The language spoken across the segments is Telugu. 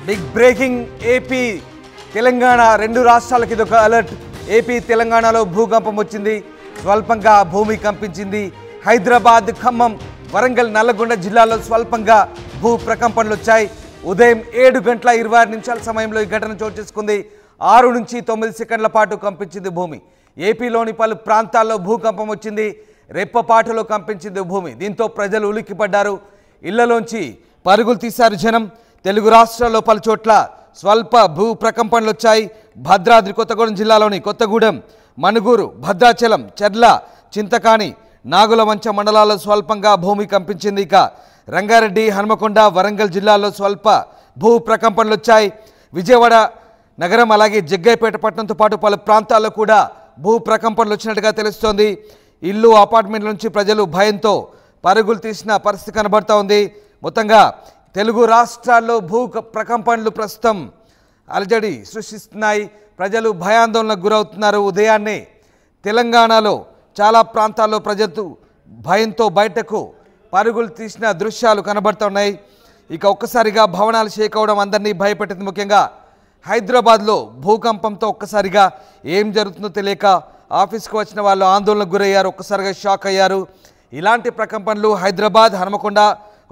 బిగ్ బ్రేకింగ్ ఏపీ తెలంగాణ రెండు రాష్ట్రాలకు ఇదొక అలర్ట్. ఏపీ తెలంగాణలో భూకంపం వచ్చింది, స్వల్పంగా భూమి కంపించింది. హైదరాబాద్, ఖమ్మం, వరంగల్, నల్లగొండ జిల్లాల్లో స్వల్పంగా భూ ప్రకంపనలు వచ్చాయి. ఉదయం 7:26 సమయంలో ఈ ఘటన చోటు చేసుకుంది. 6 నుంచి 9 సెకండ్ల పాటు కంపించింది భూమి. ఏపీలోని పలు ప్రాంతాల్లో భూకంపం వచ్చింది. రెప్పపాటులో కంపించింది భూమి. దీంతో ప్రజలు ఉలిక్కిపడ్డారు, ఇళ్లలోంచి పరుగులు తీశారు జనం. తెలుగు రాష్ట్రాల్లో పలు చోట్ల స్వల్ప భూ ప్రకంపనలు వచ్చాయి. భద్రాద్రి కొత్తగూడెం జిల్లాలోని కొత్తగూడెం, మనుగూరు, భద్రాచలం, చెర్ల, చింతకాని, నాగులవంచ మండలాల్లో స్వల్పంగా భూమి కంపించింది. ఇక రంగారెడ్డి, హనుమకొండ, వరంగల్ జిల్లాల్లో స్వల్ప భూ ప్రకంపనలు వచ్చాయి. విజయవాడ నగరం అలాగే జగ్గైపేట పట్టణంతో పాటు పలు ప్రాంతాల్లో కూడా భూ ప్రకంపనలు వచ్చినట్టుగా తెలుస్తోంది. ఇల్లు, అపార్ట్మెంట్ల నుంచి ప్రజలు భయంతో పరుగులు తీసిన పరిస్థితి కనబడుతూ ఉంది. మొత్తంగా తెలుగు రాష్ట్రాల్లో భూ ప్రకంపనలు ప్రస్తుతం అలజడి సృష్టిస్తున్నాయి. ప్రజలు భయాందోళనకు గురవుతున్నారు. ఉదయాన్నే తెలంగాణలో చాలా ప్రాంతాల్లో ప్రజలు భయంతో బయటకు పరుగులు తీసిన దృశ్యాలు కనబడుతున్నాయి. ఇక ఒక్కసారిగా భవనాలు షేక్ అవడం అందరినీ భయపెట్టింది. ముఖ్యంగా హైదరాబాద్లో భూకంపంతో ఒక్కసారిగా ఏం జరుగుతుందో తెలియక ఆఫీస్కి వచ్చిన వాళ్ళు ఆందోళనకు గురయ్యారు, ఒక్కసారిగా షాక్ అయ్యారు. ఇలాంటి ప్రకంపనలు హైదరాబాద్, హనుమకొండ,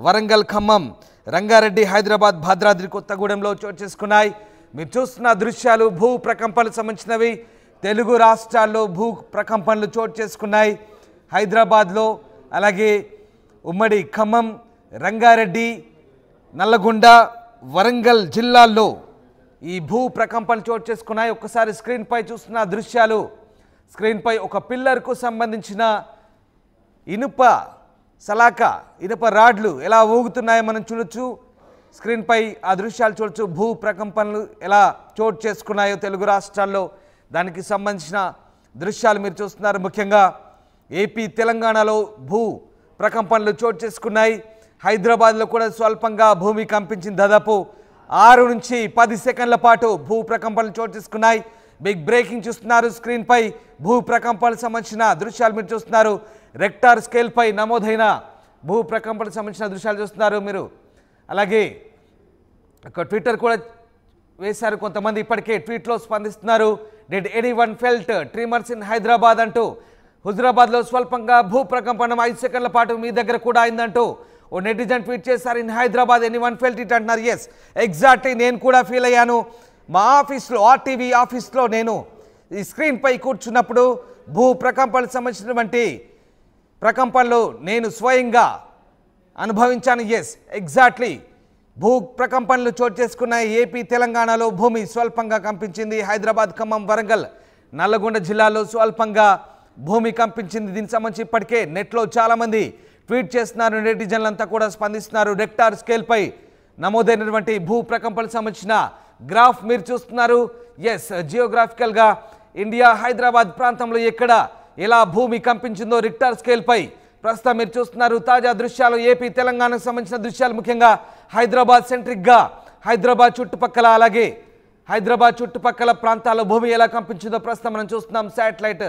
వరంగల్, ఖమ్మం, రంగారెడ్డి, హైదరాబాద్, భద్రాద్రి కొత్తగూడెంలో చోటు చేసుకున్నాయి. మీరు చూస్తున్న దృశ్యాలు భూ ప్రకంపనలకు సంబంధించినవి. తెలుగు రాష్ట్రాల్లో భూ ప్రకంపనలు చోటు చేసుకున్నాయి. హైదరాబాద్లో అలాగే ఉమ్మడి ఖమ్మం, రంగారెడ్డి, నల్లగొండ, వరంగల్ జిల్లాల్లో ఈ భూ ప్రకంపనలు చోటు చేసుకున్నాయి. ఒక్కసారి స్క్రీన్పై చూస్తున్న దృశ్యాలు. స్క్రీన్పై ఒక పిల్లర్కు సంబంధించిన ఇనుప సలాక, ఇనుప రాడ్లు ఎలా ఊగుతున్నాయో మనం చూడొచ్చు. స్క్రీన్పై ఆ దృశ్యాలు చూడొచ్చు. భూ ప్రకంపనలు ఎలా చోటు చేసుకున్నాయో తెలుగు రాష్ట్రాల్లో దానికి సంబంధించిన దృశ్యాలు మీరు చూస్తున్నారు. ముఖ్యంగా ఏపీ తెలంగాణలో భూ ప్రకంపనలు చోటు చేసుకున్నాయి. హైదరాబాద్లో కూడా స్వల్పంగా భూమి కంపించింది. దాదాపు 6 నుంచి 10 సెకండ్ల పాటు భూ ప్రకంపనలు చోటు చేసుకున్నాయి. బిగ్ బ్రేకింగ్ చూస్తున్నారు స్క్రీన్పై. భూ ప్రకంపనలకు సంబంధించిన దృశ్యాలు మీరు చూస్తున్నారు. రెక్టార్ స్కేల్పై నమోదైన భూ ప్రకంపనలకు సంబంధించిన దృశ్యాలు చూస్తున్నారు మీరు. అలాగే ఒక ట్విట్టర్ కూడా వేశారు కొంతమంది, ఇప్పటికే ట్వీట్లో స్పందిస్తున్నారు. Did anyone felt tremors in Hyderabad అంటూ. హుజరాబాద్లో స్వల్పంగా భూ ప్రకంపనం 5 సెకండ్ల పాటు మీ దగ్గర కూడా అయిందంటూ ఓ నెటిజన్ ట్వీట్ చేశారు. In Hyderabad anyone felt it అంటున్నారు. ఎస్, ఎగ్జాక్ట్లీ నేను కూడా ఫీల్ అయ్యాను. మా ఆఫీస్లో, ఆర్టీవీ ఆఫీస్లో నేను ఈ స్క్రీన్పై కూర్చున్నప్పుడు భూ ప్రకంపనలకు సంబంధించినటువంటి ప్రకంపనలు నేను స్వయంగా అనుభవించాను. ఎస్, ఎగ్జాక్ట్లీ భూ ప్రకంపనలు చోటు చేసుకున్నాయి. ఏపీ తెలంగాణలో భూమి స్వల్పంగా కంపించింది. హైదరాబాద్, ఖమ్మం, వరంగల్, నల్లగొండ జిల్లాలో స్వల్పంగా భూమి కంపించింది. దీనికి సంబంధించి ఇప్పటికే నెట్లో చాలామంది ట్వీట్ చేస్తున్నారు. నెటిజన్లంతా కూడా స్పందిస్తున్నారు. రెక్టార్ స్కేల్పై నమోదైనటువంటి భూ ప్రకంపనలకు సంబంధించిన గ్రాఫ్ మీరు చూస్తున్నారు. ఎస్, జియోగ్రాఫికల్గా ఇండియా హైదరాబాద్ ప్రాంతంలో ఎక్కడ ఎలా భూమి కంపించిందో రిక్టార్ స్కేల్పై ప్రస్తుతం మీరు చూస్తున్నారు. తాజా దృశ్యాలు ఏపీ తెలంగాణకు సంబంధించిన దృశ్యాలు. ముఖ్యంగా హైదరాబాద్ సెంట్రిక్గా హైదరాబాద్ చుట్టుపక్కల అలాగే హైదరాబాద్ చుట్టుపక్కల ప్రాంతాల్లో భూమి ఎలా కంపించిందో ప్రస్తుతం మనం చూస్తున్నాం. Satellite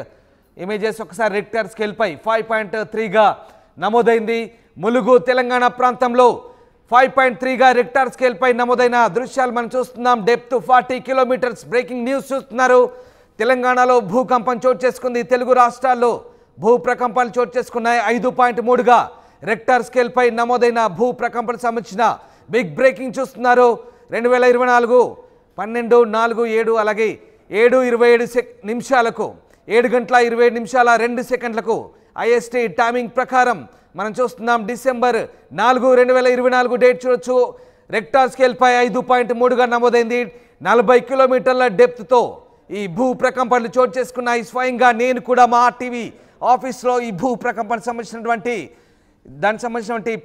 images. ఒకసారి రిక్టార్ స్కేల్పై 5.3గా నమోదైంది. ములుగు తెలంగాణ ప్రాంతంలో 5.3గా రిక్టార్ స్కేల్పై నమోదైన దృశ్యాలు మనం చూస్తున్నాం. Depth 40 kilometres. బ్రేకింగ్ న్యూస్ చూస్తున్నారు. తెలంగాణలో భూకంపం చోటు చేసుకుంది. తెలుగు రాష్ట్రాల్లో భూ ప్రకంపనలు చోటు చేసుకున్నాయి. 5.3గా రెక్టార్ స్కేల్పై నమోదైన భూ ప్రకంపనకు సంబంధించిన బిగ్ బ్రేకింగ్ చూస్తున్నారు. 2024 12/4/7 అలాగే 7:27 నిమిషాలకు 7:27 ఐఎస్టీ టైమింగ్ ప్రకారం మనం చూస్తున్నాం. డిసెంబర్ 4, 2024 డేట్ చూడొచ్చు. రెక్టార్ స్కేల్పై 5.3గా నమోదైంది. 40 కిలోమీటర్ల డెప్త్తో ఈ భూ ప్రకంపనలు చోటు చేసుకున్నాయి. స్వయంగా నేను కూడా మా టీవీ ఆఫీస్లో ఈ భూ ప్రకంపనకు సంబంధించినటువంటి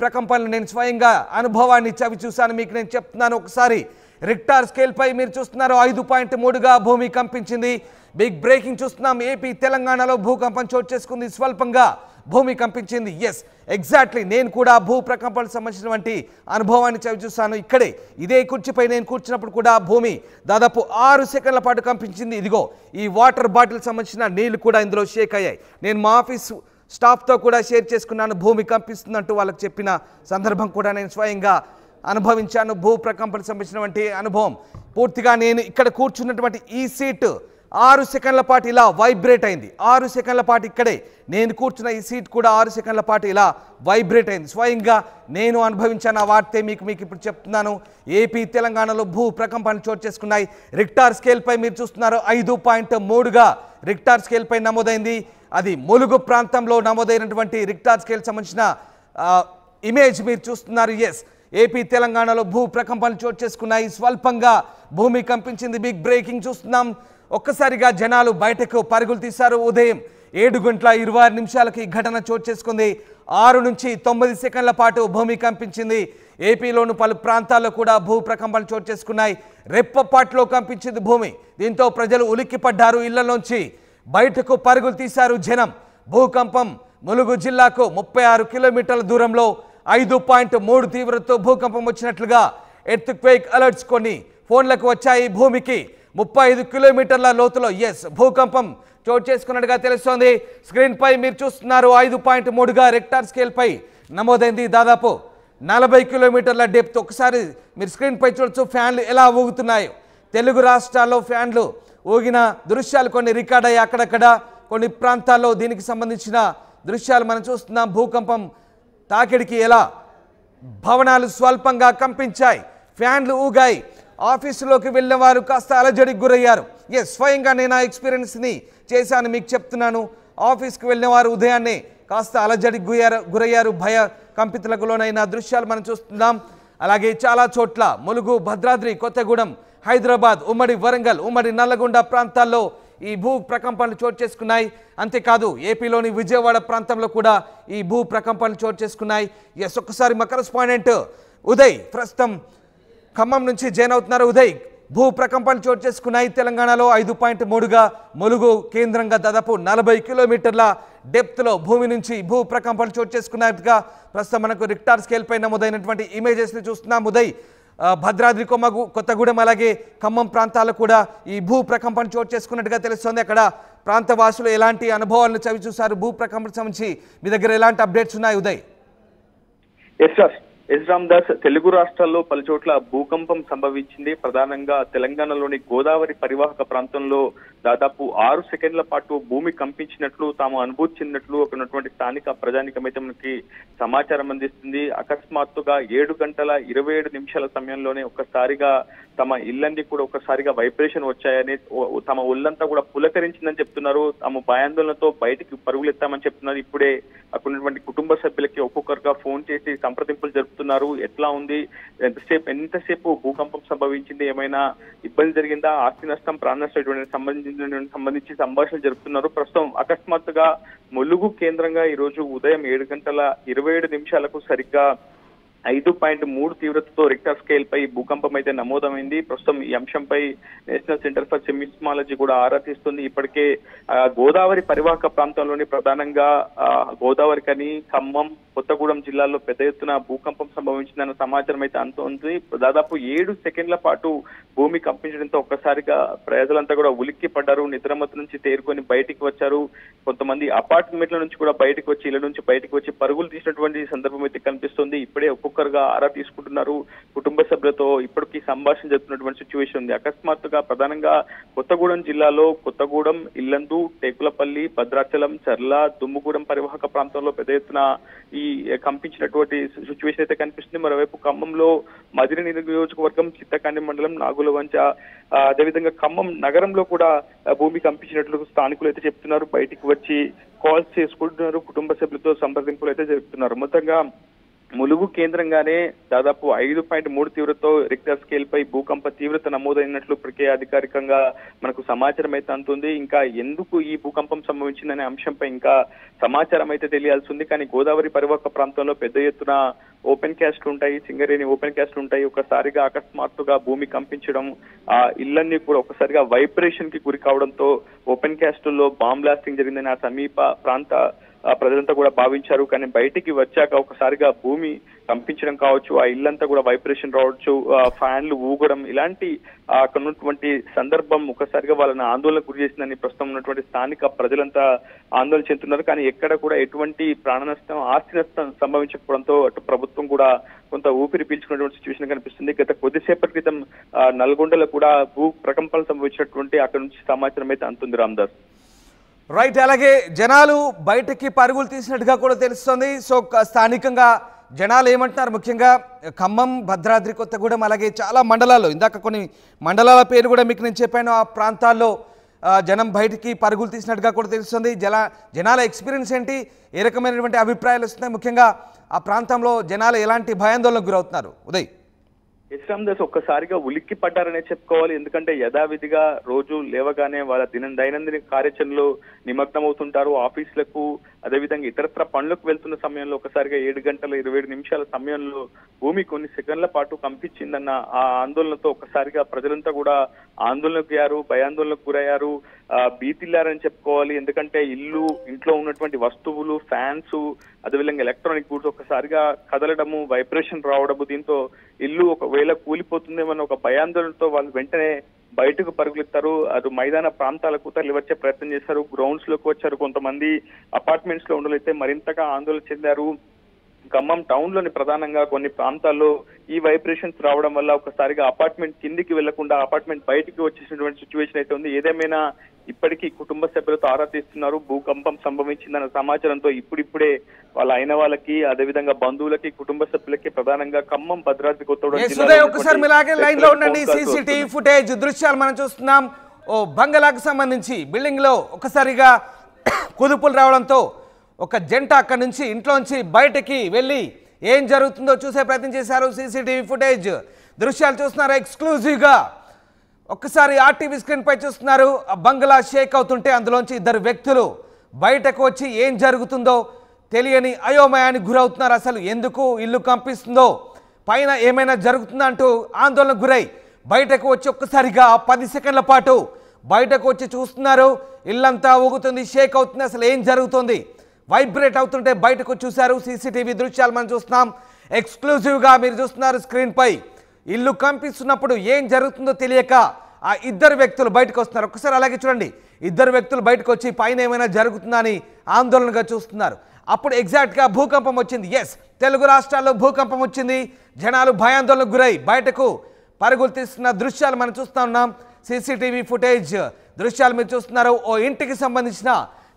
ప్రకంపనలు నేను స్వయంగా అనుభవాన్ని చవి చూశాను. మీకు నేను చెప్తున్నాను. ఒకసారి రిక్టార్ స్కేల్పై మీరు చూస్తున్నారు. 5.3గా భూమి కంపించింది. బిగ్ బ్రేకింగ్ చూస్తున్నాం. ఏపీ తెలంగాణలో భూకంపం చోటు చేసుకుంది. స్వల్పంగా భూమి కంపించింది. ఎస్, ఎగ్జాక్ట్లీ నేను కూడా భూ ప్రకంపనకు సంబంధించినటువంటి అనుభవాన్ని చవి చూస్తాను. ఇక్కడే ఇదే కుర్చీపై నేను కూర్చున్నప్పుడు కూడా భూమి దాదాపు 6 సెకండ్ల పాటు కంపించింది. ఇదిగో ఈ వాటర్ బాటిల్ సంబంధించిన నీళ్లు కూడా ఇందులో షేక్ అయ్యాయి. నేను మా ఆఫీస్ స్టాఫ్తో కూడా షేర్ చేసుకున్నాను. భూమి కంపిస్తుందంటూ వాళ్ళకి చెప్పిన సందర్భం కూడా నేను స్వయంగా అనుభవించాను. భూ ప్రకంపన సంబంధించినటువంటి అనుభవం పూర్తిగా నేను ఇక్కడ కూర్చున్నటువంటి ఈ సీటు 6 సెకండ్ల పాటు ఇలా వైబ్రేట్ అయింది. 6 సెకండ్ల పాటు ఇక్కడే నేను కూర్చున్న ఈ సీట్ కూడా 6 సెకండ్ల పాటు ఇలా వైబ్రేట్ అయింది. స్వయంగా నేను అనుభవించాను. ఆ వార్తే మీకు ఇప్పుడు చెప్తున్నాను. ఏపీ తెలంగాణలో భూ ప్రకంపనలు చోటు చేసుకున్నాయి. రిక్టార్ స్కేల్పై మీరు చూస్తున్నారు 5.3గా రిక్టార్ స్కేల్పై నమోదైంది. అది ములుగు ప్రాంతంలో నమోదైనటువంటి రిక్టార్ స్కేల్ సంబంధించిన ఇమేజ్ మీరు చూస్తున్నారు. ఎస్, ఏపీ తెలంగాణలో భూ ప్రకంపనలు చోటు చేసుకున్నాయి. స్వల్పంగా భూమి కంపించింది. బిగ్ బ్రేకింగ్ చూస్తున్నాం. ఒక్కసారిగా జనాలు బయటకు పరుగులు తీశారు. ఉదయం 7:26 ఈ ఘటన చోటు చేసుకుంది. 6 నుంచి 9 సెకండ్ల పాటు భూమి కంపించింది. ఏపీలోని పలు ప్రాంతాల్లో కూడా భూ ప్రకంపనలు చోటు చేసుకున్నాయి. రెప్పపాట్లో కంపించింది భూమి. దీంతో ప్రజలు ఉలిక్కిపడ్డారు. ఇళ్లలోంచి బయటకు పరుగులు తీశారు జనం. భూకంపం ములుగు జిల్లాకు 36 కిలోమీటర్ల దూరంలో 5.3 తీవ్రతతో భూకంపం వచ్చినట్లుగా ఎర్త్ క్వేక్ అలర్ట్స్ కొన్ని ఫోన్లకు వచ్చాయి. భూమికి 35 కిలోమీటర్ల లోతులో భూకంపం చోటు చేసుకున్నట్టుగా తెలుస్తోంది. స్క్రీన్ పై మీరు చూస్తున్నారు 5.3గా రిక్టార్ స్కేల్ పై నమోదైంది. దాదాపు 40 కిలోమీటర్ల డెప్త్. ఒకసారి మీరు స్క్రీన్ పై చూడొచ్చు ఫ్యాన్లు ఎలా ఊగుతున్నాయో. తెలుగు రాష్ట్రాల్లో ఫ్యాన్లు ఊగిన దృశ్యాలు కొన్ని రికార్డ్ అయ్యాయి. అక్కడక్కడ కొన్ని ప్రాంతాల్లో దీనికి సంబంధించిన దృశ్యాలు మనం చూస్తున్నాం. భూకంపం తాకిడికి ఎలా భవనాలు స్వల్పంగా కంపించాయి, ఫ్యాన్లు ఊగాయి. ఆఫీసులోకి వెళ్ళిన వారు కాస్త అలజడికి గురయ్యారు. స్వయంగా నేను ఆ ఎక్స్పీరియన్స్ని చేశాను, మీకు చెప్తున్నాను. ఆఫీస్కి వెళ్ళిన వారు ఉదయాన్నే కాస్త అలజడికి గురయ్యారు. భయ కంపితులకు లోనైన దృశ్యాలు మనం చూస్తున్నాం. అలాగే చాలా చోట్ల ములుగు, భద్రాద్రి, కొత్తగూడెం, హైదరాబాద్, ఉమ్మడి వరంగల్, ఉమ్మడి నల్లగొండ ప్రాంతాల్లో ఈ భూ ప్రకంపనలు చోటు చేసుకున్నాయి. అంతేకాదు ఏపీలోని విజయవాడ ప్రాంతంలో కూడా ఈ భూ ప్రకంపనలు చోటు చేసుకున్నాయి. ఒక్కసారి మా కరెస్పాండెంట్ ఉదయ్ ప్రస్తుతం ఖమ్మం నుంచి జాయిన్ అవుతున్నారు. ఉదయ్, భూ ప్రకంపనలు చోటు చేసుకున్నాయి తెలంగాణలో 5.3గా ములుగు కేంద్రంగా దాదాపు 40 కిలోమీటర్ల డెప్త్లో భూమి నుంచి భూ ప్రకంపనలు చోటు చేసుకున్నట్టుగా ప్రస్తుతం మనకు రిక్టార్ స్కేల్ పై నమోదైనటువంటి ఇమేజెస్ని చూస్తున్నాం. ఉదయ్, భద్రాద్రి, కొత్తగూడెం అలాగే ఖమ్మం ప్రాంతాల్లో కూడా ఈ భూ ప్రకంపన చోటు చేసుకున్నట్టుగా తెలుస్తోంది. అక్కడ ప్రాంత వాసులు ఎలాంటి అనుభవాలను చవి చూశారు? భూ ప్రకంపన సంబంధించి మీ దగ్గర ఎలాంటి అప్డేట్స్ ఉన్నాయి ఉదయ్? ఎస్ రామ్దాస్, తెలుగు రాష్ట్రాల్లో పలు చోట్ల భూకంపం సంభవించింది. ప్రధానంగా తెలంగాణలోని గోదావరి పరివాహక ప్రాంతంలో దాదాపు 6 సెకండ్ల పాటు భూమి కంపించినట్లు తాము అనుభూతి చెందినట్లు ఉన్నటువంటి స్థానిక ప్రజానికం అయితే మనకి సమాచారం అందిస్తుంది. అకస్మాత్తుగా 7:27 సమయంలోనే ఒక్కసారిగా తమ ఇళ్ళన్నీ కూడా ఒక్కసారిగా వైబ్రేషన్ వచ్చాయని, తమ ఒళ్ళంతా కూడా పులకరించిందని చెప్తున్నారు. తాము భయాందోళనతో బయటికి పరుగులెత్తామని చెప్తున్నారు. ఇప్పుడే అక్కడ ఉన్నటువంటి కుటుంబ సభ్యులకి ఒక్కొక్కరుగా ఫోన్ చేసి సంప్రదింపులు జరుపుతున్నారు. ఎట్లా ఉంది, ఎంతసేపు భూకంపం సంభవించింది, ఏమైనా ఇబ్బంది జరిగిందా, ఆస్తి నష్టం, ప్రాణ నష్టం సంబంధించి సంభాషణలు జరుపుతున్నారు. ప్రస్తుతం అకస్మాత్తుగా ములుగు కేంద్రంగా ఈ రోజు ఉదయం 7:27 సరిగ్గా 5.3 తీవ్రతతో రిక్టర్ స్కేల్ పై భూకంపం అయితే నమోదమైంది. ప్రస్తుతం ఈ అంశంపై నేషనల్ సెంటర్ ఫర్ సెమిస్మాలజీ కూడా ఆరా తీస్తుంది. ఇప్పటికే గోదావరి పరివాహక ప్రాంతంలోని ప్రధానంగా గోదావరి కని, ఖమ్మం, కొత్తగూడెం జిల్లాల్లో పెద్ద ఎత్తున భూకంపం సంభవించిందన్న సమాచారం అయితే అందుతోంది. దాదాపు 7 సెకండ్ల పాటు భూమి కంపించడంతో ఒక్కసారిగా ప్రజలంతా కూడా ఉలిక్కి పడ్డారు. నిద్రమత్తు నుంచి తేరుకొని బయటికి వచ్చారు. కొంతమంది అపార్ట్మెంట్ల నుంచి కూడా బయటకు వచ్చి, ఇళ్ల నుంచి బయటకు వచ్చి పరుగులు తీసినటువంటి సందర్భం అయితే కనిపిస్తుంది. ఇప్పుడే ఒక్కొక్కరుగా ఆరా తీసుకుంటున్నారు. కుటుంబ సభ్యులతో ఇప్పటికీ సంభాషణ జరుగుతున్నటువంటి సిచ్యువేషన్ ఉంది. అకస్మాత్తుగా ప్రధానంగా కొత్తగూడెం జిల్లాలో కొత్తగూడెం, ఇల్లందు, టేకులపల్లి, భద్రాచలం, చర్ల, దుమ్ముగూడెం పరివాహక ప్రాంతంలో పెద్ద ఎత్తున ఈ కంపించినటువంటి సిచ్యువేషన్ అయితే కనిపిస్తుంది. మరోవైపు ఖమ్మంలో మదిరి నియోజకవర్గం, చిత్తకాండి మండలం, నాగులవంచ, అదేవిధంగా ఖమ్మం నగరంలో కూడా భూమి కంపించినట్లు స్థానికులు అయితే చెప్తున్నారు. బయటికి వచ్చి కాల్స్ చేసుకుంటున్నారు, కుటుంబ సభ్యులతో సంప్రదింపులు అయితే జరుపుతున్నారు. మొత్తంగా ములుగు కేంద్రంగానే దాదాపు 5.3 తీవ్రతతో రిక్టర్ స్కేల్ పై భూకంప తీవ్రత నమోదైనట్లు ఇప్పటికే అధికారికంగా మనకు సమాచారం అయితే అందుతుంది. ఇంకా ఎందుకు ఈ భూకంపం సంభవించిందనే అంశంపై ఇంకా సమాచారం అయితే తెలియాల్సి ఉంది. కానీ గోదావరి పరివాహక ప్రాంతంలో పెద్ద ఎత్తున ఓపెన్ క్యాస్ట్లు ఉంటాయి, సింగరేణి ఓపెన్ క్యాస్ట్లు ఉంటాయి. ఒకసారిగా అకస్మాత్తుగా భూమి కంపించడం, ఆ ఇళ్లన్నీ కూడా ఒకసారిగా వైబ్రేషన్ కి గురి కావడంతో ఓపెన్ క్యాస్టుల్లో బాంబ్ బ్లాస్టింగ్ జరిగిందని ఆ సమీప ప్రాంత ప్రజలంతా కూడా భావించారు. కానీ బయటికి వచ్చాక ఒకసారిగా భూమి కంపించడం కావచ్చు, ఆ ఇల్లంతా కూడా వైబ్రేషన్ రావచ్చు, ఫ్యాన్లు ఊగడం, ఇలాంటి అక్కడ ఉన్నటువంటి సందర్భం ఒకసారిగా వాళ్ళని ఆందోళనకు గురి చేసిందని ప్రస్తుతం ఉన్నటువంటి స్థానిక ప్రజలంతా ఆందోళన చెందుతున్నారు. కానీ ఎక్కడ కూడా ఎటువంటి ప్రాణ నష్టం, ఆస్తి నష్టం సంభవించకపోవడంతో అటు ప్రభుత్వం కూడా కొంత ఊపిరి పీల్చుకున్నటువంటి సిచ్యువేషన్ కనిపిస్తుంది. గత కొద్దిసేపటి క్రితం నల్గొండలో కూడా భూ ప్రకంపనలు సంభవించినటువంటి అక్కడ నుంచి సమాచారం అయితే అందుతుంది రామ్దాస్. రైట్, అలాగే జనాలు బయటకి పరుగులు తీసినట్టుగా కూడా తెలుస్తుంది. సో స్థానికంగా జనాలు ఏమంటున్నారు, ముఖ్యంగా ఖమ్మం, భద్రాద్రి కొత్తగూడెం, అలాగే చాలా మండలాల్లో, ఇందాక కొన్ని మండలాల పేరు కూడా మీకు నేను చెప్పాను, ఆ ప్రాంతాల్లో జనం బయటికి పరుగులు తీసినట్టుగా కూడా తెలుస్తుంది. జనాల ఎక్స్పీరియన్స్ ఏంటి, ఏ రకమైనటువంటి అభిప్రాయాలు వస్తున్నాయి, ముఖ్యంగా ఆ ప్రాంతంలో జనాలు ఎలాంటి భయాందోళనకు గురవుతున్నారు? ఉదయ్. రామ్దాస్ ఒక్కసారిగా ఉలిక్కి పడ్డారనే చెప్పుకోవాలి. ఎందుకంటే యథావిధిగా రోజు లేవగానే వాళ్ళ దైనందిన కార్యాచరణలో నిమగ్నం అవుతుంటారు. ఆఫీసులకు, అదేవిధంగా ఇతరత్ర పనులకు వెళ్తున్న సమయంలో ఒకసారిగా 7:27 సమయంలో భూమి కొన్ని సెకండ్ల పాటు కంపించిందన్న ఆ ఆందోళనతో ఒక్కసారిగా ప్రజలంతా కూడా ఆందోళనకు గురయ్యారు, భయాందోళనకు గురయ్యారు, భీతిల్లారని చెప్పుకోవాలి. ఎందుకంటే ఇంట్లో ఉన్నటువంటి వస్తువులు, ఫ్యాన్స్, అదేవిధంగా ఎలక్ట్రానిక్ గూడ్స్ ఒక్కసారిగా కదలడము, వైబ్రేషన్ రావడము, దీంతో ఇల్లు ఒకవేళ కూలిపోతుందేమన్న ఒక భయాందోళనతో వాళ్ళు వెంటనే బయటకు పరుగులెత్తారు. అటు మైదాన ప్రాంతాలకు తరలి వచ్చే ప్రయత్నం చేశారు, గ్రౌండ్స్ లోకి వచ్చారు. కొంతమంది అపార్ట్మెంట్స్ లో ఉండలైతే మరింతగా ఆందోళన చెందారు. ఖమ్మం టౌన్ లోని ప్రధానంగా కొన్ని ప్రాంతాల్లో ఈ వైబ్రేషన్స్ రావడం వల్ల ఒకసారిగా అపార్ట్మెంట్ కిందికి వెళ్లకుండా అపార్ట్మెంట్ బయటికి వచ్చేసినటువంటి సిచ్యువేషన్ అయితే ఉంది. ఏదేమైనా ఇప్పటికీ కుటుంబ సభ్యులతో ఆరా తీస్తున్నారు. భూకంపం సంభవించిందన్న సమాచారంతో ఇప్పుడిప్పుడే వాళ్ళ అయిన వాళ్ళకి, అదేవిధంగా బంధువులకి, కుటుంబ సభ్యులకి ప్రధానంగా ఖమ్మం, భద్రాద్రి కొత్తగూడెం ఒకసారి మీలాగే లైన్ లో ఉండండి. సీసీటీవీ ఫుటేజ్ దృశ్యాలు మనం చూస్తున్నాం. ఓ బంగళాకు సంబంధించి బిల్డింగ్ లో ఒకసారిగా కుదుపులు రావడంతో ఒక జంట అక్కడి నుంచి ఇంట్లోంచి బయటకి వెళ్ళి ఏం జరుగుతుందో చూసే ప్రయత్నం చేశారు. సీసీటీవీ ఫుటేజ్ దృశ్యాలు చూస్తున్నారు ఎక్స్క్లూజివ్గా. ఒక్కసారి ఆర్టీవీ స్క్రీన్ పై చూస్తున్నారు. ఆ బంగ్లా షేక్ అవుతుంటే అందులోంచి ఇద్దరు వ్యక్తులు బయటకు వచ్చి ఏం జరుగుతుందో తెలియని అయోమయానికి గురవుతున్నారు. అసలు ఎందుకు ఇల్లు కంపిస్తుందో, పైన ఏమైనా జరుగుతుందా అంటూ ఆందోళనకు గురై బయటకు వచ్చి ఒక్కసారిగా 10 సెకండ్ల పాటు బయటకు వచ్చి చూస్తున్నారు. ఇల్లంతా ఊగుతుంది, షేక్ అవుతుంది. అసలు ఏం జరుగుతుంది, వైబ్రేట్ అవుతుంటే బయటకు చూశారు. సీసీటీవీ దృశ్యాలు మనం చూస్తున్నాం ఎక్స్క్లూజివ్గా. మీరు చూస్తున్నారు స్క్రీన్ పై. ఇల్లు కంపిస్తున్నప్పుడు ఏం జరుగుతుందో తెలియక ఆ ఇద్దరు వ్యక్తులు బయటకు వస్తున్నారు. ఒకసారి అలాగే చూడండి, ఇద్దరు వ్యక్తులు బయటకు వచ్చి పైన ఏమైనా జరుగుతుందా అని ఆందోళనగా చూస్తున్నారు. అప్పుడు ఎగ్జాక్ట్గా భూకంపం వచ్చింది. ఎస్, తెలుగు రాష్ట్రాల్లో భూకంపం వచ్చింది. జనాలు భయాందోళనకు గురై బయటకు పరుగులు తీస్తున్న దృశ్యాలు మనం చూస్తూ ఉన్నాం. సీసీటీవీ ఫుటేజ్ దృశ్యాలు మీరు చూస్తున్నారు. ఓ ఇంటికి సంబంధించిన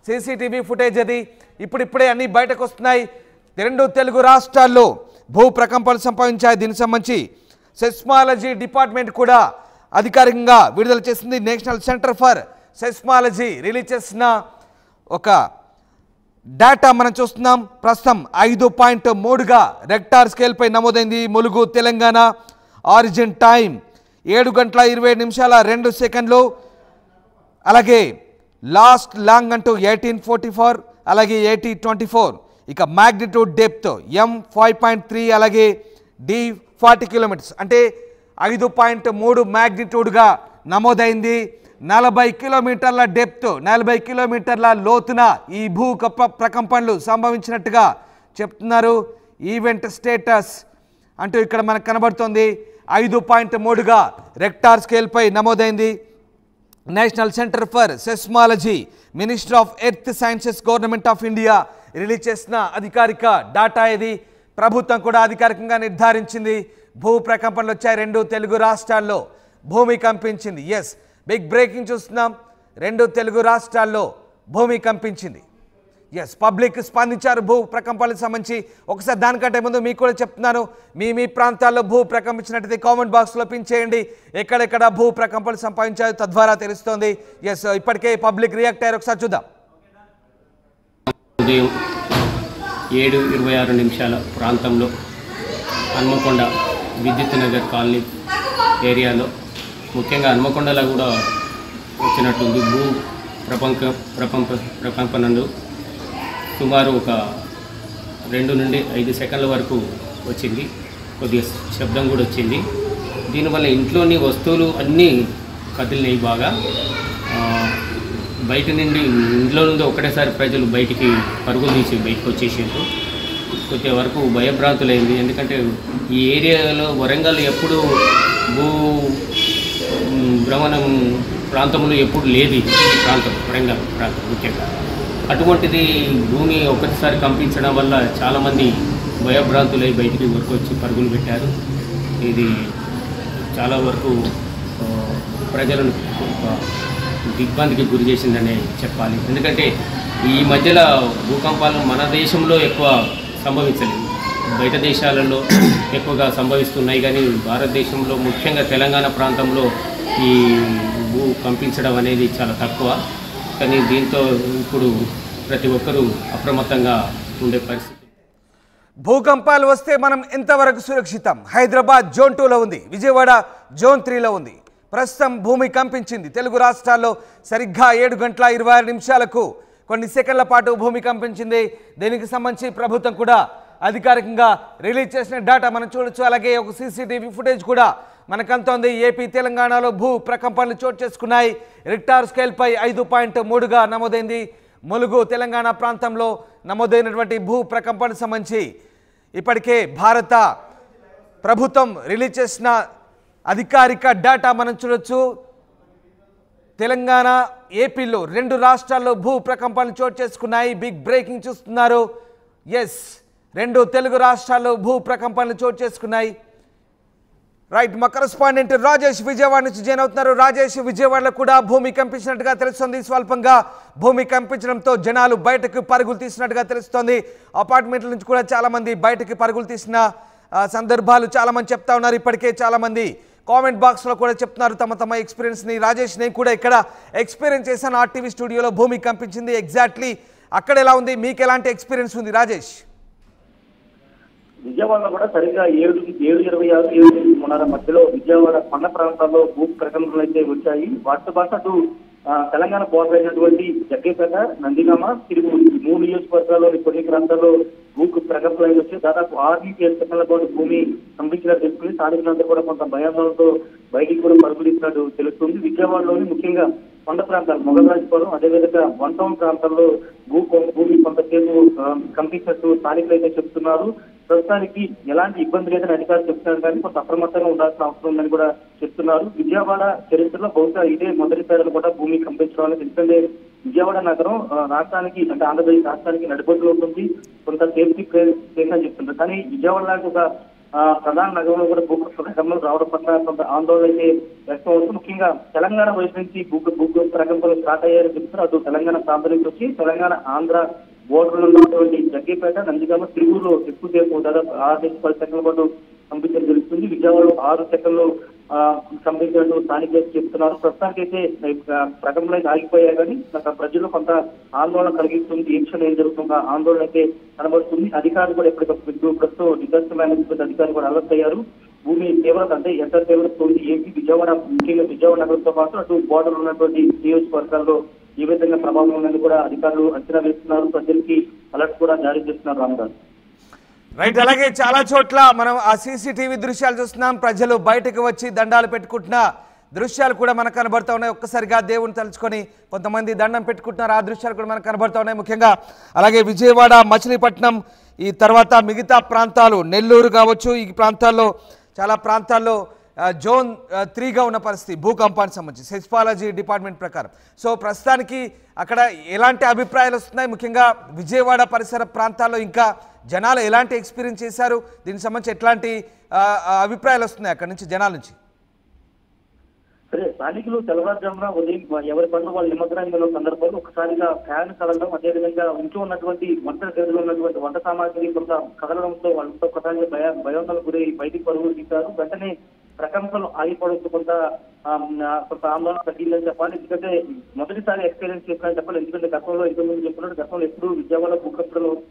సీసీటీవీ ఫుటేజ్ అది. ఇప్పుడిప్పుడే అన్ని బయటకు వస్తున్నాయి. 2 తెలుగు రాష్ట్రాల్లో భూ ప్రకంపనలు సంభవించాయి. దీనికి సంబంధించి సెస్మాలజీ డిపార్ట్మెంట్ కూడా అధికారికంగా విడుదల చేసింది. National centre for seismology release చేసిన ఒక డేటా మనం చూస్తున్నాం. ప్రస్తుతం 5.3గా రెక్టార్ స్కేల్పై నమోదైంది. ములుగు, తెలంగాణ. Origin time 7:27:02. అలాగే లాస్ట్ లాంగ్ అంటూ 1844, అలాగే 8024. ఇక మ్యాగ్నిట్యూడ్ డెప్త్ M5.3, అలాగే D 40 కిలోమీటర్స్, అంటే 5.3 మ్యాగ్నిట్యూడ్గా నమోదైంది. 40 కిలోమీటర్ల డెప్త్, 40 కిలోమీటర్ల లోతున ఈ భూ ప్రకంపనలు సంభవించినట్టుగా చెప్తున్నారు. ఈవెంట్ స్టేటస్ అంటూ ఇక్కడ మనకు కనబడుతోంది. 5.3గా రెక్టార్ స్కేల్పై నమోదైంది. National centre for seismology, ministry of earth sciences, government of India release చేసిన అధికారిక డాటా ఇది. ప్రభుత్వం కూడా అధికారికంగా నిర్ధారించింది. భూ ప్రకంపనలు వచ్చాయి. 2 తెలుగు రాష్ట్రాల్లో భూమి కంపించింది. ఎస్, బిగ్ బ్రేకింగ్ చూస్తున్నాం. 2 తెలుగు రాష్ట్రాల్లో భూమి కంపించింది. ఎస్, పబ్లిక్ స్పందించారు భూ ప్రకంపనలకు సంబంధించి. ఒకసారి దానికంటే ముందు మీకు కూడా చెప్తున్నాను, మీ ప్రాంతాల్లో భూ ప్రకంపించినట్టయితే కామెంట్ బాక్స్లో పిన్ చేయండి. ఎక్కడెక్కడ భూ ప్రకంపనలు సంభవించాయో తద్వారా తెలుస్తోంది. ఎస్, ఇప్పటికే పబ్లిక్ రియాక్ట్ అయ్యారు. ఒకసారి చూద్దాం. ఉదయం 7:26 ప్రాంతంలో హన్మకొండ విద్యుత్ నగర్ కాలనీ ఏరియాలో, ముఖ్యంగా హన్మకొండలో కూడా వచ్చినట్టుంది భూ ప్రకంపనలు. సుమారు ఒక 2 నుండి 5 సెకండ్ల వరకు వచ్చింది. కొద్దిగా శబ్దం కూడా వచ్చింది. దీనివల్ల ఇంట్లోని వస్తువులు అన్నీ కదిలినాయి బాగా. బయట నుండి ఇంట్లో నుండి ఒకటేసారి ప్రజలు బయటికి పరుగులు తీసి బయటకు వచ్చేసారు. కొంచెం వరకు భయభ్రాంతులైంది. ఎందుకంటే ఈ ఏరియాలో వరంగల్ ఎప్పుడు భూ భ్రమణం ప్రాంతంలో ఎప్పుడు లేదు. ఈ ప్రాంతం వరంగల్ ప్రాంతం ముఖ్యంగా అటువంటిది భూమి ఒకటిసారి కంపించడం వల్ల చాలామంది భయభ్రాంతులై బయటికి వరకు వచ్చి పరుగులు పెట్టారు. ఇది చాలా వరకు ప్రజలను దిగ్భ్రాంతికి గురి చేసిందనే చెప్పాలి. ఎందుకంటే ఈ మధ్యలో భూకంపాలు మన దేశంలో ఎక్కువ సంభవించలేదు, బయట దేశాలలో ఎక్కువగా సంభవిస్తున్నాయి. కానీ భారతదేశంలో ముఖ్యంగా తెలంగాణ ప్రాంతంలో ఈ భూ కంపించడం అనేది చాలా తక్కువ. కానీ దీంతో ఇప్పుడు ప్రతి ఒక్కరూ అప్రమత్తంగా ఉండే పరిస్థితి. భూకంపాలు వస్తే మనం ఎంతవరకు సురక్షితం? హైదరాబాద్ జోన్ 2లో ఉంది, విజయవాడ జోన్ 3లో ఉంది. ప్రస్తుతం భూమి కంపించింది. తెలుగు రాష్ట్రాల్లో సరిగ్గా 7:26 కొన్ని సెకండ్ల పాటు భూమి కంపించింది. దీనికి సంబంధించి ప్రభుత్వం కూడా అధికారికంగా రిలీజ్ చేసిన డేటా మనం చూడొచ్చు. అలాగే ఒక సీసీటీవీ ఫుటేజ్ కూడా మనకంతోంది. ఏపీ తెలంగాణలో భూ ప్రకంపనలు చోటు చేసుకున్నాయి. రిక్టార్ స్కేల్పై 5.3గా నమోదైంది. ములుగు తెలంగాణ ప్రాంతంలో నమోదైనటువంటి భూ ప్రకంపనకు సంబంధించి ఇప్పటికే భారత ప్రభుత్వం రిలీజ్ చేసిన అధికారిక డేటా మనం చూడొచ్చు. తెలంగాణ ఏపీలో 2 రాష్ట్రాల్లో భూ ప్రకంపనలు చోటు చేసుకున్నాయి. బిగ్ బ్రేకింగ్ చూస్తున్నారు. ఎస్, 2 తెలుగు రాష్ట్రాల్లో భూ ప్రకంపనలు చోటు చేసుకున్నాయి. రైట్, మా కరెస్పాండెంట్ రాజేష్ విజయవాడ నుంచి జాయిన్ అవుతున్నారు. రాజేష్, విజయవాడలో కూడా భూమి కంపించినట్టుగా తెలుస్తోంది. స్వల్పంగా భూమి కంపించడంతో జనాలు బయటకు పరుగులు తీసినట్టుగా తెలుస్తోంది. అపార్ట్మెంట్ల నుంచి కూడా చాలామంది బయటకు పరుగులు తీసిన సందర్భాలు చాలామంది చెప్తా ఉన్నారు. ఇప్పటికే చాలామంది కామెంట్ బాక్స్లో కూడా చెప్తున్నారు తమ ఎక్స్పీరియన్స్ని. రాజేష్, నేను కూడా ఇక్కడ ఎక్స్పీరియన్స్ చేశాను. ఆర్టీవీ స్టూడియోలో భూమి కంపించింది. ఎగ్జాక్ట్లీ అక్కడ ఎలా ఉంది, మీకు ఎలాంటి ఎక్స్పీరియన్స్ ఉంది రాజేష్? విజయవాడలో కూడా సరిగ్గా 7:26, 7:30 మధ్యలో విజయవాడ కొండ ప్రాంతాల్లో భూ ప్రకంపనలు అయితే వచ్చాయి. వాటితో పాటు అటు తెలంగాణ బోర్డర్ అయినటువంటి జగ్గేపేట, నందిగామ, తిరుమూరు 3 నియోజకవర్గాల్లోని కొన్ని ప్రాంతాల్లో భూ ప్రకంపనలు వచ్చాయి. దాదాపు 6-7 సెకండ్ల పాటు భూమి కంపించినట్టు తెలుస్తుంది. స్థానికులందరూ కూడా కొంత భయాందోళనతో బయటికి కూడా పరుగులిస్తున్నట్టు తెలుస్తుంది. విజయవాడలోని ముఖ్యంగా కొండ ప్రాంతాలు, మొగలరాజపురం, అదేవిధంగా వన్ టౌన్ ప్రాంతాల్లో భూమి కొంతసేపు కంపించినట్టు స్థానికులు అయితే చెప్తున్నారు. ప్రస్తుతానికి ఎలాంటి ఇబ్బంది లేదని అధికారులు చెప్తున్నారు, కానీ కొంత అప్రమత్తంగా ఉండాల్సిన అవసరం ఉందని కూడా చెప్తున్నారు. విజయవాడ చరిత్రలో బహుశా ఇదే మొదటిసారి కూడా భూమి కంపించడం అనేది. ఎందుకంటే విజయవాడ నగరం రాష్ట్రానికి, అంటే ఆంధ్రప్రదేశ్ రాష్ట్రానికి నడిబొడ్డులో ఉంటుంది, కొంత సేఫ్టీ ప్లేస్ అని చెప్తున్నారు. కానీ విజయవాడ లాంటి ఒక ప్రధాన నగరంలో కూడా భూ ప్రకంపనలు రావడం పట్ల కొంత ఆందోళన అయితే వ్యక్తం అవుతుంది. ముఖ్యంగా తెలంగాణ వైపు నుంచి భూ ప్రకంపనలు స్టార్ట్ అయ్యారని చెప్తున్నారు. అటు తెలంగాణ ప్రాంతం నుంచి వచ్చి తెలంగాణ ఆంధ్ర బోర్డర్లో ఉన్నటువంటి జగ్గేపేట, నందిగామ, తిరువురులో ఎక్కువసేపు దాదాపు 6-10 సెకండ్ల పాటు కంపించడం జరుగుతుంది. విజయవాడలో 6 సెకండ్లు కంపించినట్టు స్థానికులు చెప్తున్నారు. ప్రస్తుతానికైతే ప్రకంపనలు అయితే ఆగిపోయాయి, కానీ ప్రజలు కొంత ఆందోళన కలిగిస్తుంది. ఏ క్షణం ఏం జరుగుతుందో ఆందోళన అయితే కనబడుతుంది. అధికారులు కూడా ఎప్పటికప్పుడు ప్రస్తుతం డిజాస్టర్ మేనేజ్మెంట్ అధికారులు కూడా అలర్ట్ అయ్యారు. భూమి తీవ్రత అంటే ఎంత తీవ్రత ఉంది ఏంటి, విజయవాడ ముఖ్యంగా విజయవాడ నగరంతో పాటు అటు బోర్డర్ ఉన్నటువంటి నియోజకవర్గాల్లో ఈ విధంగా ప్రభావం ఉన్నది కూడా అధికారులు అంచనా వేస్తున్నారు. ప్రజలకి అలర్ట్ కూడా జారీ చేస్తున్నారు. రామదాస్, రైట్, అలాగే చాలా చోట్ల మనం ఆ సీసీటీవీ దృశ్యాలు చూస్తున్నాం. ప్రజలు బయటకు వచ్చి దండాలు పెట్టుకుంటున్న దృశ్యాలు కూడా మనకు కనబడుతూ ఉన్నాయి. ఒక్కసారిగా దేవుని తలుచుకొని కొంతమంది దండం పెట్టుకుంటున్నారు. ఆ దృశ్యాలు కూడా మనకు కనబడుతూ ఉన్నాయి. ముఖ్యంగా అలాగే విజయవాడ, మచిలీపట్నం, ఈ తర్వాత మిగతా ప్రాంతాలు, నెల్లూరు కావచ్చు, ఈ ప్రాంతాల్లో చాలా ప్రాంతాల్లో జోన్ 3గా ఉన్న పరిస్థితి భూకంపానికి సంబంధించి సెస్మాలజీ డిపార్ట్మెంట్ ప్రకారం. సో ప్రస్తుతానికి అక్కడ ఎలాంటి అభిప్రాయాలు వస్తున్నాయి? ముఖ్యంగా విజయవాడ పరిసర ప్రాంతాల్లో ఇంకా జనాలు ఎలాంటి ఎక్స్పీరియన్స్ చేశారు? దీనికి సంబంధించి ఎట్లాంటి అభిప్రాయాలు వస్తున్నాయి అక్కడ నుంచి జనాల నుంచి? సరే, స్థానికులు తెల్లవారుజామున ఉదయం ఎవరి పనులు వాళ్ళు నిమగ్నంగా ఉన్న సందర్భంలో ఒకసారిగా ఫ్యాన్ కదలడం, అదేవిధంగా ఇంట్లో ఉన్నటువంటి వంట గదిలో ఉన్నటువంటి వంట సామాగ్రి కొంత కదలడంతో వాళ్ళతో ఒకసారిగా భయాందోళనకు గురి బయటికి పరుగులు తీశారు. వెంటనే ప్రకంపనలు ఆగిపోవడంతో కొంత ఆందోళన తగ్గిందని చెప్పాలి. ఎందుకంటే మొదటిసారి ఎక్స్పీరియన్స్ చేస్తానని చెప్పాలి. ఎందుకంటే గతంలో ఇంతకుముందు చెప్తున్నట్టు గతంలో ఎప్పుడు విజయవాడ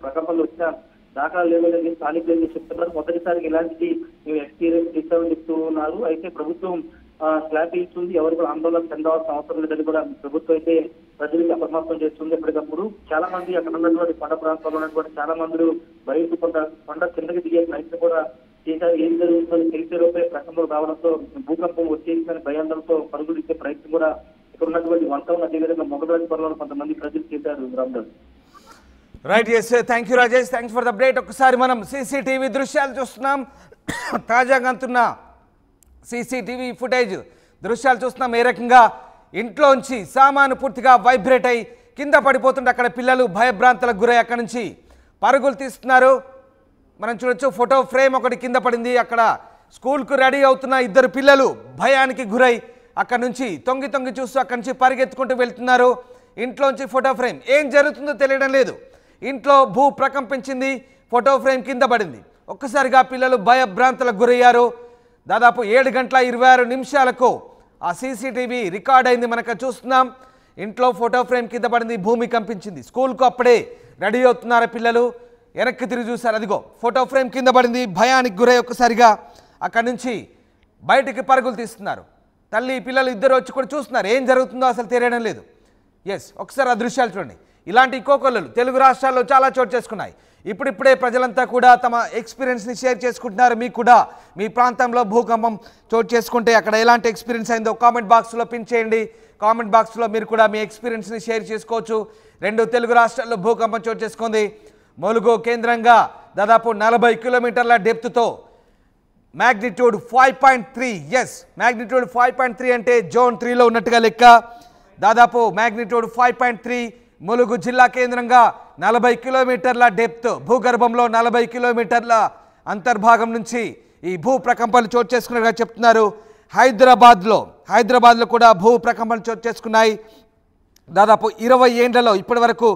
ప్రకంపనలు వచ్చినా దాఖలా లేవని స్థానికులు చెప్తున్నారు. మొదటిసారికి ఇలాంటిది మేము ఎక్స్పీరియన్స్ చేస్తామని చెప్తూ ఉన్నారు. అయితే ప్రభుత్వం క్లారిటీ ఇస్తుంది, ఎవరు కూడా ఆందోళన చెందాల్సిన అవసరం లేదని కూడా ప్రభుత్వం అయితే ప్రజలకు అప్రమత్తం చేస్తుంది. ఎప్పటికప్పుడు చాలా మంది అక్కడ ఉన్నటువంటి కొండ ప్రాంతాల్లో ఉన్నటువంటి చాలా మంది బయటకు కొండ కిందకి దిగే ప్రయత్నం కూడా చేశారు. ఏం జరుగుతుందని తెలిసే రూపే ప్రకంపనలు రావడంతో భూకంపం వచ్చేసిందని భయాందోళనతో పరుగులు ఇచ్చే ప్రయత్నం కూడా ఇక్కడ ఉన్నటువంటి 1 టౌన్ అదేవిధంగా మొగరాజపురంలో కొంతమంది ప్రజలు చేశారు. Ramdas. Right, yes, thank you Rajesh, thanks for the update. ఒకసారి మనం సీసీటీవీ దృశ్యాలు చూస్తున్నాం. తాజాగా అంటున్న సీసీటీవీ ఫుటేజ్ దృశ్యాలు చూస్తున్నాం. ఏ రకంగా ఇంట్లోంచి సామాను పూర్తిగా వైబ్రేట్ అయి కింద పడిపోతుంటే అక్కడ పిల్లలు భయభ్రాంతులకు గురై అక్కడి నుంచి పరుగులు తీస్తున్నారు. మనం చూడొచ్చు, ఫోటో ఫ్రేమ్ ఒకటి కింద పడింది. అక్కడ స్కూల్కు రెడీ అవుతున్న 2 పిల్లలు భయానికి గురై అక్కడి నుంచి తొంగి తొంగి చూస్తూ అక్కడి నుంచి పరిగెత్తుకుంటూ వెళ్తున్నారు. ఇంట్లోంచి ఫోటో ఫ్రేమ్, ఏం జరుగుతుందో తెలియడం లేదు. ఇంట్లో భూ ప్రకంపించింది, ఫోటో ఫ్రేమ్ కింద పడింది. ఒక్కసారిగా పిల్లలు భయభ్రాంతులకు గురయ్యారు. దాదాపు 7:26 ఆ సీసీటీవీ రికార్డ్ అయింది, మనకు చూస్తున్నాం. ఇంట్లో ఫోటో ఫ్రేమ్ కింద పడింది, భూమి కంపించింది. స్కూల్కు అప్పుడే రెడీ అవుతున్నారు పిల్లలు. వెనక్కి తిరిగి చూశారు, అదిగో ఫోటో ఫ్రేమ్ కింద పడింది. భయానికి గురై ఒక్కసారిగా అక్కడి నుంచి బయటికి పరుగులు తీస్తున్నారు. తల్లి పిల్లలు ఇద్దరు వచ్చి కూడా చూస్తున్నారు, ఏం జరుగుతుందో అసలు తెలియడం లేదు. ఎస్, ఒకసారి ఆ దృశ్యాలు చూడండి. ఇలాంటి కోకొల్లలు తెలుగు రాష్ట్రాల్లో చాలా చోటు చేసుకున్నాయి. ఇప్పుడిప్పుడే ప్రజలంతా కూడా తమ ఎక్స్పీరియన్స్ని షేర్ చేసుకుంటున్నారు. మీకు కూడా మీ ప్రాంతంలో భూకంపం చోటు చేసుకుంటే అక్కడ ఎలాంటి ఎక్స్పీరియన్స్ అయిందో కామెంట్ బాక్స్లో పిన్ చేయండి. కామెంట్ బాక్స్లో మీరు కూడా మీ ఎక్స్పీరియన్స్ని షేర్ చేసుకోవచ్చు. 2 తెలుగు రాష్ట్రాల్లో భూకంపం చోటు చేసుకుంది. ములుగు కేంద్రంగా దాదాపు 40 కిలోమీటర్ల డెప్త్తో మ్యాగ్నిట్యూడ్ 5.3. ఎస్, మ్యాగ్నిట్యూడ్ 5.3 అంటే జోన్ 3లో ఉన్నట్టుగా లెక్క. దాదాపు మ్యాగ్నిట్యూడ్ 5.3. ములుగు జిల్లా కేంద్రంగా 40 కిలోమీటర్ల డెప్త్, భూగర్భంలో 40 కిలోమీటర్ల అంతర్భాగం నుంచి ఈ భూ ప్రకంపనలు చోటు చేసుకున్నట్టుగా చెప్తున్నారు. హైదరాబాద్లో కూడా భూ ప్రకంపనలు చోటు చేసుకున్నాయి. దాదాపు 20 ఏండ్లలో ఇప్పటి వరకు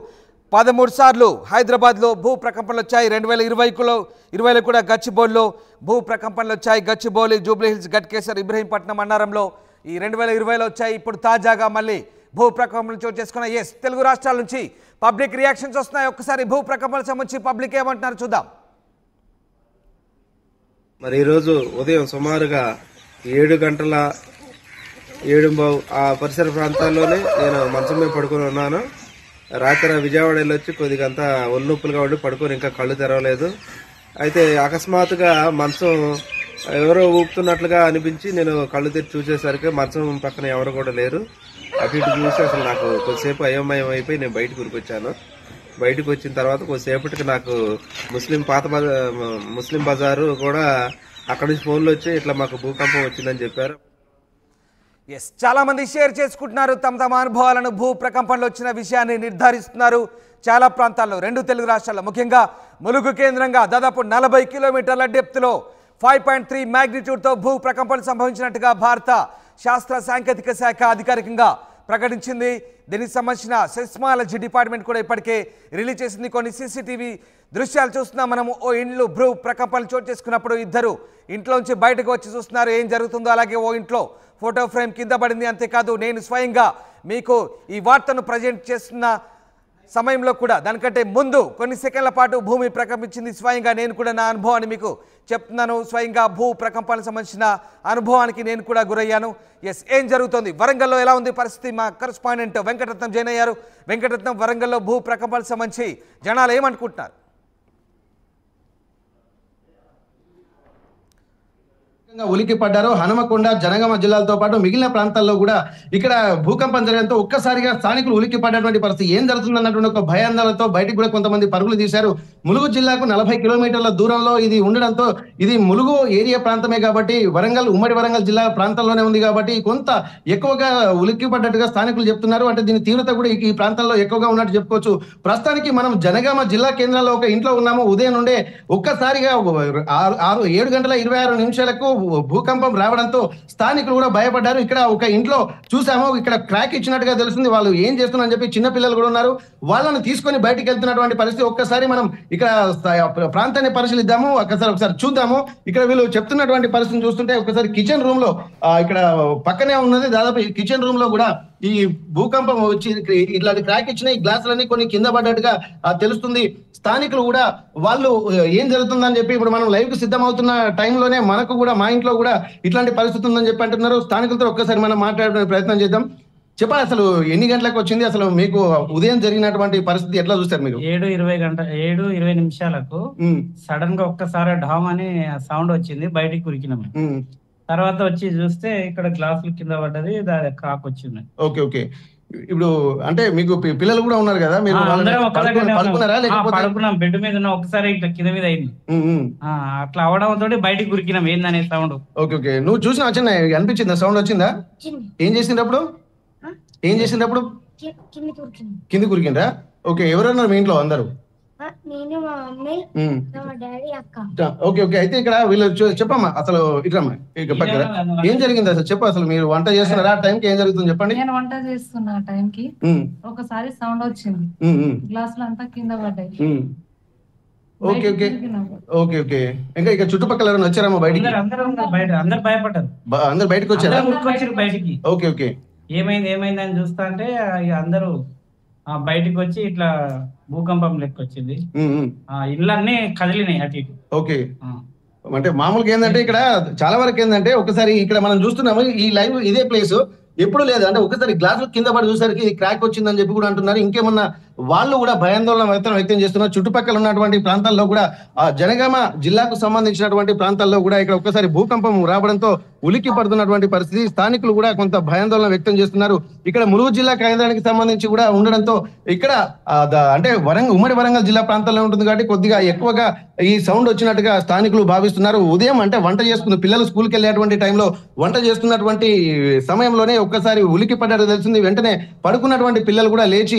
13 సార్లు హైదరాబాద్లో భూ ప్రకంపనలు వచ్చాయి. 2020లో కూడా గచ్చిబౌలిలో భూ ప్రకంపనలు వచ్చాయి. గచ్చిబౌలి, జూబ్లీహిల్స్, గట్కేసర్, ఇబ్రహీంపట్నం, అన్నారంలో ఈ 2020లో వచ్చాయి. ఇప్పుడు తాజాగా మళ్ళీ భూ ప్రకంపనలు చోటు చేసుకున్నాయి. ఎస్, తెలుగు రాష్ట్రాల నుంచి పబ్లిక్ రియాక్షన్స్ వస్తున్నాయి. ఒక్కసారి భూ ప్రకంపనలకు సంబంధించి పబ్లిక్ ఏమంటున్నారు చూద్దాం. మరి ఈరోజు ఉదయం సుమారుగా 7:07 ఆ పరిసర ప్రాంతాల్లోనే నేను మంచం మీద పడుకొని ఉన్నాను. రాత్రి విజయవాడ వెళ్ళొచ్చి కొద్దిగా అంతా ఒళ్ళొప్పులుగా ఉండి పడుకొని ఇంకా కళ్ళు తెరవలేదు. అయితే అకస్మాత్తుగా మంచం ఎవరో ఊపుతున్నట్లుగా అనిపించి నేను కళ్ళు తెరిచి చూసేసరికి మంచం పక్కన ఎవరు కూడా లేరు. అటు ఇటు చూసి అసలు నాకు కొద్దిసేపు అయోమయం అయిపోయి నేను బయటకు ఉరికొచ్చాను. బయటకు వచ్చిన తర్వాత కొద్దిసేపటికి నాకు ముస్లిం బజారు కూడా అక్కడి నుంచి ఫోన్లు వచ్చి ఇట్లా మాకు భూకంపం వచ్చిందని చెప్పారు. ఎస్, చాలా మంది షేర్ చేసుకుంటున్నారు తమ అనుభవాలను. భూ ప్రకంపనలు వచ్చిన విషయాన్ని నిర్ధారిస్తున్నారు. చాలా ప్రాంతాల్లో 2 తెలుగు రాష్ట్రాల్లో ముఖ్యంగా ములుగు కేంద్రంగా దాదాపు 40 కిలోమీటర్ల డెప్త్లో 5.3 మ్యాగ్నిట్యూడ్తో భూ ప్రకంపనలు సంభవించినట్టుగా భారత శాస్త్ర సాంకేతిక శాఖ అధికారికంగా ప్రకటించింది. దీనికి సంబంధించిన సెస్మాలజీ డిపార్ట్మెంట్ కూడా ఇప్పటికే రిలీజ్ చేసింది. కొన్ని సీసీటీవీ దృశ్యాలు చూస్తున్నాం మనము. ఓ ఇండ్లు భూ ప్రకంపనలు చోటు చేసుకున్నప్పుడు 2 ఇంట్లోంచి బయటకు వచ్చి చూస్తున్నారు ఏం జరుగుతుందో. అలాగే ఓ ఇంట్లో ఫోటో ఫ్రేమ్ కింద పడింది. అంతేకాదు, నేను స్వయంగా మీకు ఈ వార్తను ప్రజెంట్ చేస్తున్న సమయంలో కూడా దానికంటే ముందు కొన్ని సెకండ్ల పాటు భూమి ప్రకంపించింది. స్వయంగా నేను కూడా నా అనుభవాన్ని మీకు చెప్తున్నాను. స్వయంగా భూ ప్రకంపనకు సంబంధించిన అనుభవానికి నేను కూడా గురయ్యాను. ఎస్, ఏం జరుగుతుంది, వరంగల్లో ఎలా ఉంది పరిస్థితి, మా కరెస్పాండెంట్ వెంకటరత్నం జాయిన్ అయ్యారు. వెంకటరత్నం, వరంగల్లో భూ ప్రకంపనకు సంబంధించి జనాలు ఏమనుకుంటున్నారు? ఉలికి పడ్డారు. హనుమకొండ, జనగామ జిల్లాలతో పాటు మిగిలిన ప్రాంతాల్లో కూడా ఇక్కడ భూకంపం జరగడంతో ఒక్కసారిగా స్థానికులు ఉలికి పడ్డటువంటి పరిస్థితి. ఏం జరుగుతుందన్నటువంటి ఒక భయాందోళనతో బయటికి కూడా కొంతమంది పరుగులు తీశారు. ములుగు జిల్లాకు 40 కిలోమీటర్ల దూరంలో ఇది ఉండడంతో ఇది ములుగు ఏరియా ప్రాంతమే కాబట్టి ఉమ్మడి వరంగల్ జిల్లా ప్రాంతంలోనే ఉంది కాబట్టి కొంత ఎక్కువగా ఉలికి పడ్డట్టుగా స్థానికులు చెప్తున్నారు. అంటే దీని తీవ్రత కూడా ఈ ప్రాంతంలో ఎక్కువగా ఉన్నట్టు చెప్పుకోవచ్చు. ప్రస్తుతానికి మనం జనగామ జిల్లా కేంద్రంలో ఒక ఇంట్లో ఉన్నాము. ఉదయం నుండే ఒక్కసారిగా 7:26 భూకంపం రావడంతో స్థానికులు కూడా భయపడ్డారు. ఇక్కడ ఒక ఇంట్లో చూసాము, ఇక్కడ క్రాక్ ఇచ్చినట్టుగా తెలుస్తుంది. వాళ్ళు ఏం చేస్తున్నారని చెప్పి చిన్న పిల్లలు కూడా ఉన్నారు. వాళ్ళని తీసుకొని బయటికి వెళ్తున్నటువంటి పరిస్థితి. ఒక్కసారి మనం ఇక్కడ ప్రాంతాన్ని పరిశీలిద్దాము, ఒకసారి చూద్దాము. ఇక్కడ వీళ్ళు చెప్తున్నటువంటి పరిస్థితిని చూస్తుంటే ఒకసారి కిచెన్ రూమ్ లో ఇక్కడ పక్కనే ఉన్నది. దాదాపు ఈ కిచెన్ రూమ్ లో కూడా ఈ భూకంపం వచ్చి ఇట్లాంటి క్రాక్ ఇచ్చిన ఈ గ్లాసులన్నీ కొన్ని కింద పడ్డట్టుగా తెలుస్తుంది. స్థానికులు కూడా వాళ్ళు ఏం జరుగుతుందని చెప్పి ఇప్పుడు మనం లైవ్ కు సిద్ధమవుతున్న టైంలోనే మనకు కూడా మా ఇంట్లో కూడా ఇట్లాంటి పరిస్థితి ఉందని చెప్పి అంటున్నారు. స్థానికులతో ఒక్కసారి మనం మాట్లాడే ప్రయత్నం చేద్దాం. చెప్పండి, అసలు ఎన్ని గంటలకు వచ్చింది, అసలు మీకు ఉదయం జరిగినటువంటి పరిస్థితి ఎట్లా చూస్తారు మీరు? 7:20 నిమిషాలకు సడన్ గా ఒక్కసారి డామ్ అని సౌండ్ వచ్చింది, బయటికి ఉరికినాము. తర్వాత వచ్చి చూస్తే ఇక్కడ గ్లాసులు కింద పడ్డది, దాని క్రాక్ వచ్చింది. Okay okay. ఇప్పుడు అంటే మీకు పిల్లలు కూడా ఉన్నారు కదా, మీరు పడుకున్నారా లేకపోతే? పడుకున్నాం, బెడ్ మీద ఉన్న ఒకసారి ఇట్లా కింద మీద అయింది. అట్లా అవడంతో బయటికి గురికినాం ఏందనే సౌండ్. Okay okay. నువ్వు చూసిన వచ్చిందా, అనిపించిందా, సౌండ్ వచ్చిందా? ఏం చేసినప్పుడు కింది కురికిండ్రా? ఓకే. ఎవరన్నారు మీ ఇంట్లో అందరూ? నేను, మా మమ్మీ, మా డాడీ, అక్క. Okay okay. అయితే ఇక్కడ వీళ్ళు చెప్పమ్మా, అసలు ఇట్రమ్మా ఏం జరిగింది అసలు చెప్పు. అసలు మీరు వంట చేస్తున్నారా ఆ టైంకి, ఏం జరుగుతుంది చెప్పండి. నేను వంట చేస్తున్నా టైంకి ఒకసారి సౌండ్ వచ్చింది, గ్లాసులు అంతా కింద పడ్డాయి. Okay okay okay okay. ఇంకా ఇక చుట్టుపక్కల ఎవరైనా వచ్చారమ్మా బయటికి? అందరు భయపడ్డారు, అందరు బయటకు వచ్చారా? బయటికి. Okay okay. ఏమైంది అని చూస్తా అంటే అందరూ బయటికి వచ్చి ఇట్లా భూకంపం లెక్క వచ్చింది, ఇళ్ళన్నీ కదిలినాయి అటు ఇటు. ఓకే. అంటే మామూలుగా ఏంటంటే ఇక్కడ చాలా వరకు ఏంటంటే ఒకసారి ఇక్కడ మనం చూస్తున్నాము ఈ లైవ్ ఇదే ప్లేస్ ఎప్పుడు లేదు అంటే ఒకసారి గ్లాసులు కింద పడి చూసరికి క్రాక్ వచ్చిందని చెప్పి కూడా అంటున్నారు. ఇంకేమన్నా వాళ్ళు కూడా భయాందోళన వ్యక్తం చేస్తున్నారు. చుట్టుపక్కల ఉన్నటువంటి ప్రాంతాల్లో కూడా జనగామ జిల్లాకు సంబంధించినటువంటి ప్రాంతాల్లో కూడా ఇక్కడ ఒక్కసారి భూకంపం రావడంతో ఉలిక్కి పడుతున్నటువంటి పరిస్థితి. స్థానికులు కూడా కొంత భయాందోళన వ్యక్తం చేస్తున్నారు. ఇక్కడ ములుగు జిల్లా కేంద్రానికి సంబంధించి కూడా ఉండడంతో ఇక్కడ అంటే ఉమ్మడి వరంగల్ జిల్లా ప్రాంతాల్లో ఉంటుంది కాబట్టి కొద్దిగా ఎక్కువగా ఈ సౌండ్ వచ్చినట్టుగా స్థానికులు భావిస్తున్నారు. ఉదయం అంటే వంట చేసుకున్న పిల్లలు స్కూల్కి వెళ్ళేటువంటి టైంలో వంట చేస్తున్నటువంటి సమయంలోనే ఒక్కసారి ఉలికి పడ్డారు తెలిసింది. వెంటనే పడుకున్నటువంటి పిల్లలు కూడా లేచి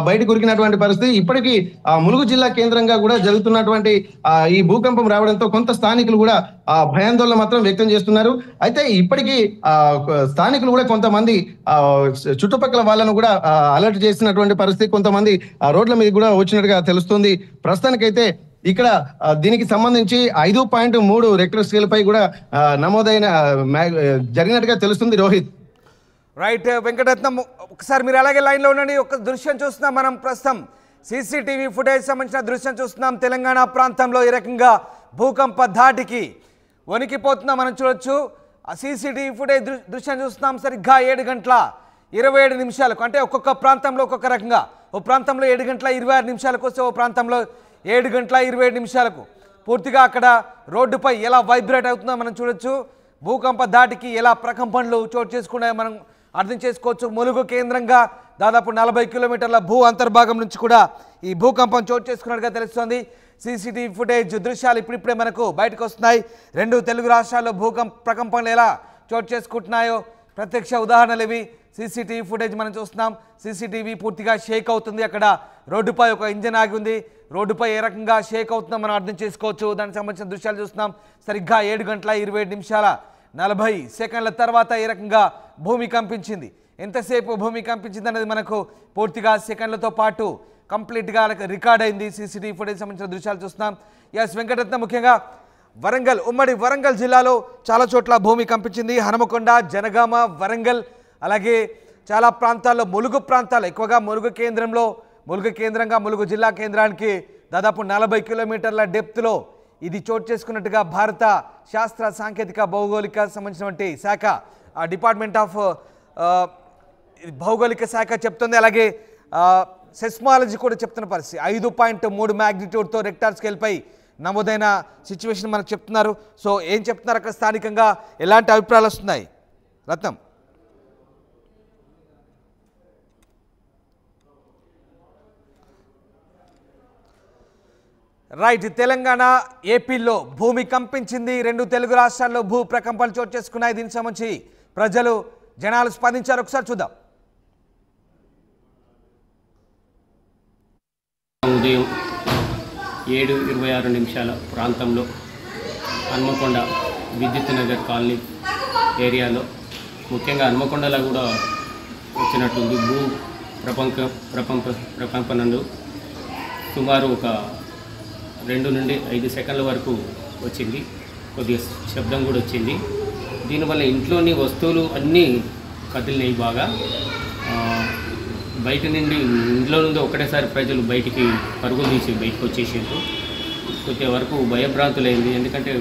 బయటకు ఉరికినటువంటి పరిస్థితి. ఇప్పటికీ ములుగు జిల్లా కేంద్రంగా కూడా జరుగుతున్నటువంటి ఈ భూకంపం రావడంతో కొంత స్థానికులు కూడా భయాందోళన మాత్రం వ్యక్తం చేస్తున్నారు. అయితే ఇప్పటికీ స్థానికులు కూడా కొంతమంది చుట్టుపక్కల వాళ్ళను కూడా అలర్ట్ చేసినటువంటి పరిస్థితి, కొంతమంది రోడ్ల మీద కూడా వచ్చినట్టుగా తెలుస్తుంది. ప్రస్తుతానికైతే ఇక్కడ దీనికి సంబంధించి 5.3 రెక్టర్ స్కేల్ పై కూడా నమోదైన జరిగినట్టుగా తెలుస్తుంది. రోహిత్. రైట్ వెంకటరత్నం, ఒకసారి మీరు అలాగే లైన్లో ఉండండి. ఒక దృశ్యం చూస్తున్నాం మనం ప్రస్తుతం, సీసీటీవీ ఫుటేజ్ సంబంధించిన దృశ్యం చూస్తున్నాం. తెలంగాణ ప్రాంతంలో ఈ రకంగా భూకంప ధాటికి వణికిపోతున్నాం మనం చూడొచ్చు. ఆ సీసీటీవీ ఫుటేజ్ దృశ్యం చూస్తున్నాం. సరిగ్గా 7:27 అంటే ఒక్కొక్క ప్రాంతంలో ఒక్కొక్క రకంగా. ఓ ప్రాంతంలో 7:26 వస్తే ఓ ప్రాంతంలో 7:27 పూర్తిగా అక్కడ రోడ్డుపై ఎలా వైబ్రేట్ అవుతుందో మనం చూడొచ్చు. భూకంప ధాటికి ఎలా ప్రకంపనలు చోటు చేసుకున్నాయో మనం అర్థం చేసుకోవచ్చు. ములుగు కేంద్రంగా దాదాపు 40 కిలోమీటర్ల భూ అంతర్భాగం నుంచి కూడా ఈ భూకంపం చోటు చేసుకున్నట్టుగా తెలుస్తోంది. సీసీటీవీ ఫుటేజ్ దృశ్యాలు ఇప్పుడిప్పుడే మనకు బయటకు వస్తున్నాయి. 2 తెలుగు రాష్ట్రాల్లో ప్రకంపనలు ఎలా చోటు చేసుకుంటున్నాయో ప్రత్యక్ష ఉదాహరణలు ఇవి. సీసీటీవీ ఫుటేజ్ మనం చూస్తున్నాం. సీసీటీవీ పూర్తిగా షేక్ అవుతుంది. అక్కడ రోడ్డుపై ఒక ఇంజన్ ఆగి ఉంది. రోడ్డుపై ఏ రకంగా షేక్ అవుతుందో మనం అర్థం చేసుకోవచ్చు. దానికి సంబంధించిన దృశ్యాలు చూస్తున్నాం. సరిగ్గా 7:27 తర్వాత ఏ రకంగా భూమి కంపించింది, ఎంతసేపు భూమి కంపించింది అనేది మనకు పూర్తిగా సెకండ్లతో పాటు కంప్లీట్గా రికార్డ్ అయింది. సీసీటీవీ ఫుటేజ్ సంబంధించిన దృశ్యాలు చూస్తున్నాం. ఎస్ వెంకటరత్నం, ముఖ్యంగా వరంగల్, ఉమ్మడి వరంగల్ జిల్లాలో చాలా చోట్ల భూమి కంపించింది. హనుమకొండ, జనగామ, వరంగల్, అలాగే చాలా ప్రాంతాల్లో ములుగు ప్రాంతాలు, ఎక్కువగా ములుగు కేంద్రంగా ములుగు జిల్లా కేంద్రానికి దాదాపు 40 కిలోమీటర్ల డెప్త్లో ఇది చోటు చేసుకున్నట్టుగా భారత శాస్త్ర సాంకేతిక భౌగోళిక సంబంధించినటువంటి శాఖ, డిపార్ట్మెంట్ ఆఫ్ భౌగోళిక శాఖ చెప్తుంది. అలాగే సెస్మాలజీ కూడా చెప్తున్న పరిస్థితి. 5.3 మ్యాగ్నిట్యూడ్తో రెక్టార్ స్కేల్పై నమోదైన సిచ్యువేషన్ మనకు చెప్తున్నారు. సో ఏం చెప్తున్నారు అక్కడ స్థానికంగా, ఎలాంటి అభిప్రాయాలు వస్తున్నాయి రత్నం? రైట్, తెలంగాణ, ఏపీలో భూమి కంపించింది. 2 తెలుగు రాష్ట్రాల్లో భూ ప్రకంపనలు చోటు చేసుకున్నాయి. దీనికి సంబంధించి జనాలు స్పందించారు. ఒకసారి చూద్దాం. ఉదయం 7:26 ప్రాంతంలో హన్మకొండ విద్యుత్ నగర్ కాలనీ ఏరియాలో, ముఖ్యంగా హన్మకొండలో కూడా వచ్చినట్టుంది భూ ప్రకంపనలు. సుమారు ఒక 2 నుండి 5 సెకండ్ల వరకు వచ్చింది. కొద్దిగా శబ్దం కూడా వచ్చింది. దీనివల్ల ఇంట్లోని వస్తువులు అన్నీ కదిలినాయి బాగా. బయట నుండి ఇంట్లో నుండి ఒకటేసారి ప్రజలు బయటికి పరుగులు తీసి బయటకు వచ్చేసారు. కొద్ది వరకు భయభ్రాంతులైంది. ఎందుకంటే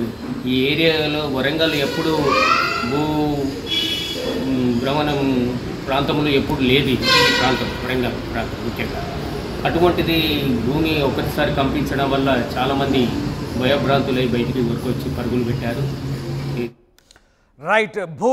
ఈ ఏరియాలో వరంగల్ ఎప్పుడు భూ భ్రమణం ప్రాంతంలో ఎప్పుడు లేదు. ఈ ప్రాంతం వరంగల్ ప్రాంతం ముఖ్యంగా అటువంటిది భూమి ఒకటిసారి కంపించడం వల్ల చాలామంది భయభ్రాంతులై బయటికి ఊరుకొచ్చి పరుగులు పెట్టారు. రైట్ భూ